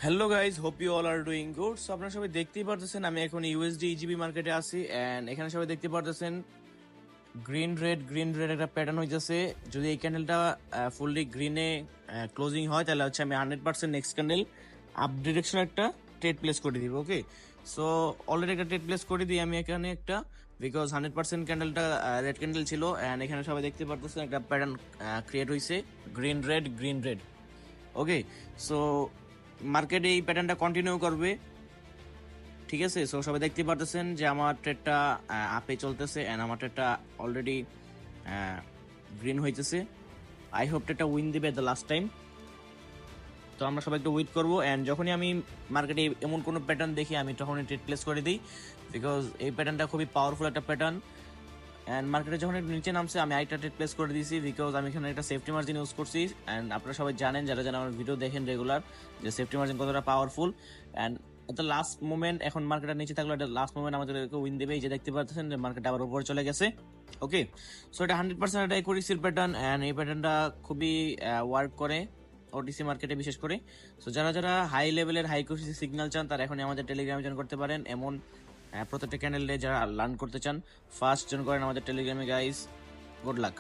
Hello guys, hope you all are doing good. So আপনারা সবাই দেখতেই পারতেছেন আমি এখন ইউএসডি ইজিবি মার্কেটে আছি এন্ড এখানে সবাই দেখতে পারতেছেন গ্রিন রেড একটা প্যাটার্ন হইতেছে। যদি এই ক্যান্ডেলটা ফুললি গ্রিনে ক্লোজিং হয় তাহলে হচ্ছে আমি 100% নেক্সট ক্যান্ডেল আপ ডিরেকশন একটা ট্রেড প্লেস করে দিব। ওকে, সো অলরেডি একটা ট্রেড প্লেস করে দিই আমি এখানে একটা, বিকজ 100% ক্যান্ডেলটা রেড ক্যান্ডেল ছিল এন্ড এখানে সবাই দেখতে পারতেছেন একটা প্যাটার্ন ক্রিয়েট হয়েছে গ্রিন রেড। ওকে, সো মার্কেট এই প্যাটার্নটা কন্টিনিউ করবে। ঠিক আছে, সো সবাই দেখতে পারতেছেন যে আমার ট্রেডটা আপে চলতেছে এন্ড আমার ট্রেডটা অলরেডি গ্রিন হইতেছে। আই হোপ ট্রেডটা উইন দিবে দ্য লাস্ট টাইম। তো আমরা সবাই একটু ওয়েট করবো এন্ড যখনই আমি মার্কেটে এমন কোনো প্যাটার্ন দেখি আমি তখনই ট্রেড প্লেস করে দিই, বিকজ এই প্যাটার্নটা খুবই পাওয়ারফুল একটা প্যাটার্ন। এন্ড মার্কেটে যখন একটু নিচে নামছে আমি আরেকটা ট্রেড প্লেস করে দিয়েছি, বিকজ আমি এখানে একটা সেফটি মার্জিন ইউজ করছি। এন্ড আপনারা সবাই জানেন, যারা যারা আমার ভিডিও দেখেন রেগুলার, যে সেফটি মার্জিন কতটা পাওয়ারফুল। এন্ড এটা লাস্ট মোমেন্ট, এখন মার্কেটের নিচে থাকলে এটা লাস্ট মোমেন্ট আমাদেরকে উইন দেবে। এই যে দেখতে পাচ্ছেন যে মার্কেট আবার উপরে চলে গেছে। ওকে, সো এটা 100% একটা একুরেসির প্যাটার্ন এন্ড এই প্যাটার্নটা খুবই ওয়ার্ক করে ওটিসি মার্কেটে বিশেষ করে। সো যারা যারা হাই লেভেলের হাই একুরেসি সিগন্যাল চান তারা এখন আমাদের টেলিগ্রামে জয়েন করতে পারেন। এমন প্রত্যেকটা ক্যান্ডেলে যারা লার্ন করতে চান ফার্স্ট জয়েন করেন আমাদের টেলিগ্রামে গাইস। Good luck.